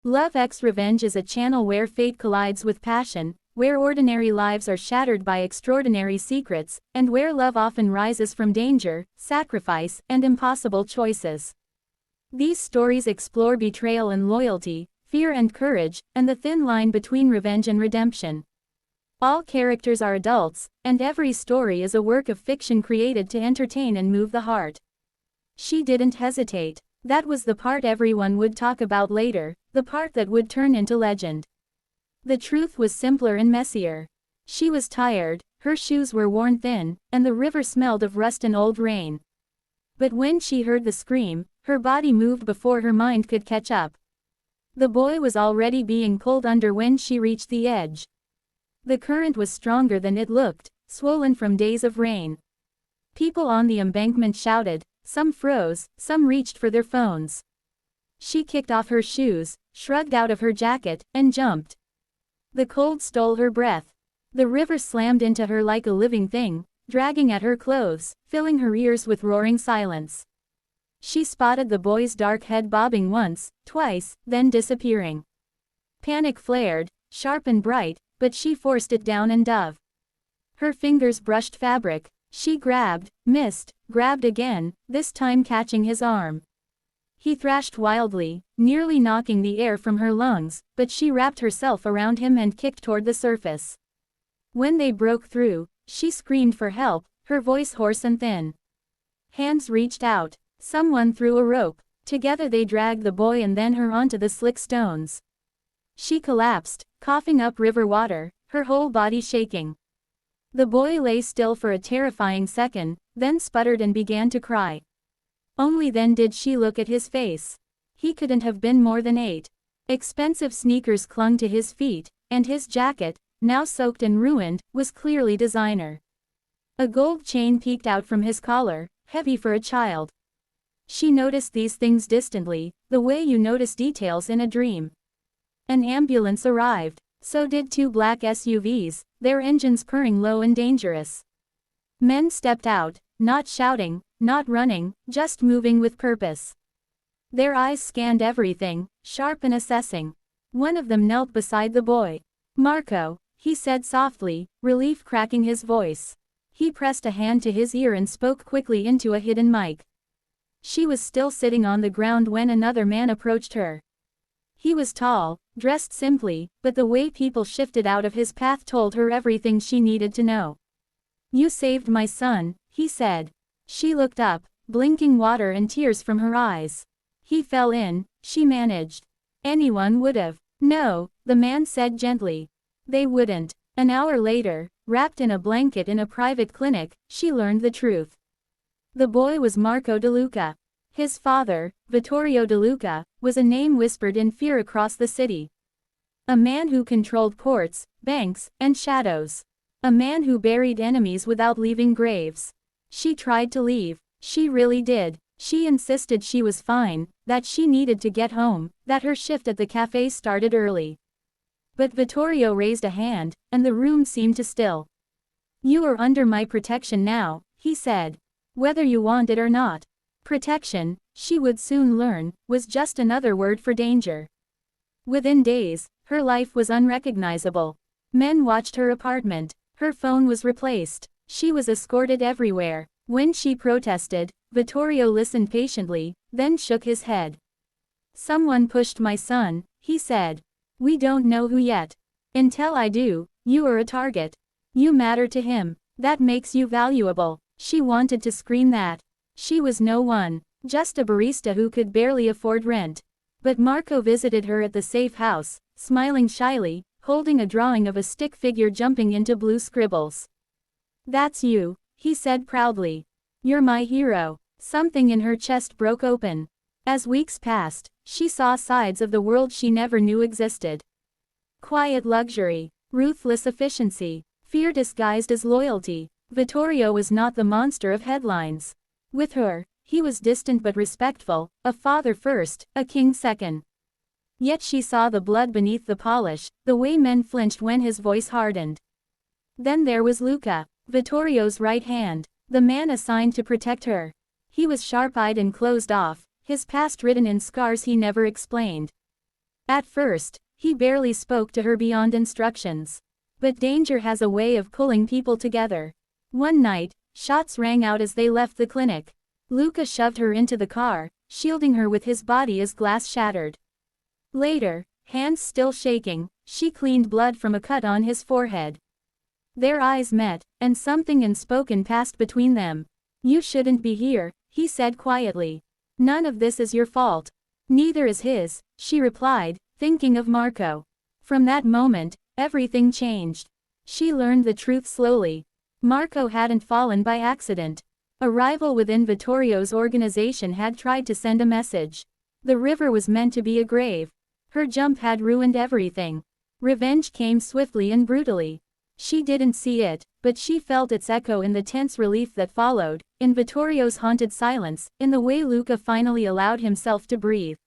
Love x Revenge is a channel where fate collides with passion, where ordinary lives are shattered by extraordinary secrets, and where love often rises from danger, sacrifice, and impossible choices. These stories explore betrayal and loyalty, fear and courage, and the thin line between revenge and redemption. All characters are adults, and every story is a work of fiction created to entertain and move the heart. She didn't hesitate. That was the part everyone would talk about later, the part that would turn into legend. The truth was simpler and messier. She was tired, her shoes were worn thin, and the river smelled of rust and old rain. But when she heard the scream, her body moved before her mind could catch up. The boy was already being pulled under when she reached the edge. The current was stronger than it looked, swollen from days of rain. People on the embankment shouted, some froze, some reached for their phones. She kicked off her shoes, shrugged out of her jacket, and jumped. The cold stole her breath. The river slammed into her like a living thing, dragging at her clothes, filling her ears with roaring silence. She spotted the boy's dark head bobbing once, twice, then disappearing. Panic flared, sharp and bright, but she forced it down and dove. Her fingers brushed fabric. She grabbed, missed, grabbed again, this time catching his arm. He thrashed wildly, nearly knocking the air from her lungs, but she wrapped herself around him and kicked toward the surface. When they broke through, she screamed for help, her voice hoarse and thin. Hands reached out. Someone threw a rope. Together they dragged the boy and then her onto the slick stones. She collapsed, coughing up river water, her whole body shaking. The boy lay still for a terrifying second, then sputtered and began to cry. Only then did she look at his face. He couldn't have been more than 8. Expensive sneakers clung to his feet, and his jacket, now soaked and ruined, was clearly designer. A gold chain peeked out from his collar, heavy for a child. She noticed these things distantly, the way you notice details in a dream. An ambulance arrived. So did 2 black SUVs, their engines purring low and dangerous. Men stepped out, not shouting, not running, just moving with purpose. Their eyes scanned everything, sharp and assessing. One of them knelt beside the boy. "Marco," he said softly, relief cracking his voice. He pressed a hand to his ear and spoke quickly into a hidden mic. She was still sitting on the ground when another man approached her. He was tall, dressed simply, but the way people shifted out of his path told her everything she needed to know. "You saved my son," he said. She looked up, blinking water and tears from her eyes. "He fell in," she managed. "Anyone would've." "No," the man said gently. "They wouldn't." An hour later, wrapped in a blanket in a private clinic, she learned the truth. The boy was Marco De Luca. His father, Vittorio De Luca, was a name whispered in fear across the city. A man who controlled ports, banks, and shadows. A man who buried enemies without leaving graves. She tried to leave. She really did. She insisted she was fine, that she needed to get home, that her shift at the cafe started early. But Vittorio raised a hand, and the room seemed to still. "You are under my protection now," he said. "Whether you want it or not." Protection, she would soon learn, was just another word for danger. Within days, her life was unrecognizable. Men watched her apartment. Her phone was replaced. She was escorted everywhere. When she protested, Vittorio listened patiently, then shook his head. "Someone pushed my son," he said. "We don't know who yet. Until I do, you are a target. You matter to him. That makes you valuable." She wanted to scream that. She was no one, just a barista who could barely afford rent. But Marco visited her at the safe house, smiling shyly, holding a drawing of a stick figure jumping into blue scribbles. "That's you," he said proudly. "You're my hero." Something in her chest broke open. As weeks passed, she saw sides of the world she never knew existed. Quiet luxury, ruthless efficiency, fear disguised as loyalty. Vittorio was not the monster of headlines. With her, he was distant but respectful, a father first, a king second. Yet she saw the blood beneath the polish, the way men flinched when his voice hardened. Then there was Luca, Vittorio's right hand, the man assigned to protect her. He was sharp-eyed and closed off, his past written in scars he never explained. At first, he barely spoke to her beyond instructions. But danger has a way of pulling people together. One night, shots rang out as they left the clinic. Luca shoved her into the car, shielding her with his body as glass shattered. Later, hands still shaking, she cleaned blood from a cut on his forehead. Their eyes met, and something unspoken passed between them. "You shouldn't be here," he said quietly. "None of this is your fault." "Neither is his," she replied, thinking of Marco. From that moment, everything changed. She learned the truth slowly. Marco hadn't fallen by accident. A rival within Vittorio's organization had tried to send a message. The river was meant to be a grave. Her jump had ruined everything. Revenge came swiftly and brutally. She didn't see it, but she felt its echo in the tense relief that followed, in Vittorio's haunted silence, in the way Luca finally allowed himself to breathe.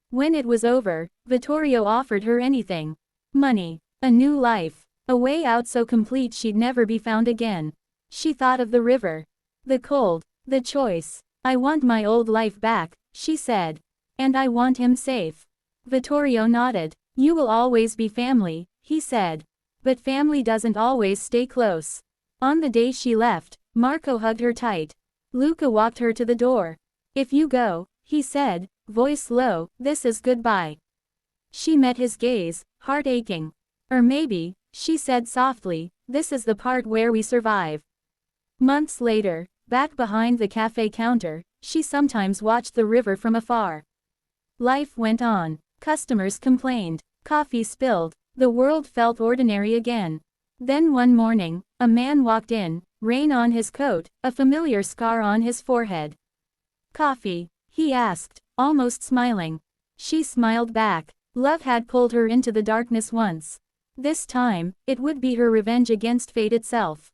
When it was over, Vittorio offered her anything. Money. A new life. A way out so complete she'd never be found again. She thought of the river. The cold. The choice. "I want my old life back," she said. "And I want him safe." Vittorio nodded. "You will always be family," he said. "But family doesn't always stay close." On the day she left, Marco hugged her tight. Luca walked her to the door. "If you go," he said, voice low, "this is goodbye." She met his gaze, heart aching. "Or maybe," she said softly, "this is the part where we survive." Months later, back behind the cafe counter, she sometimes watched the river from afar. Life went on. Customers complained. Coffee spilled. The world felt ordinary again. Then one morning, a man walked in, rain on his coat, a familiar scar on his forehead. "Coffee?" he asked, almost smiling. She smiled back. Love had pulled her into the darkness once. This time, it would be her revenge against fate itself.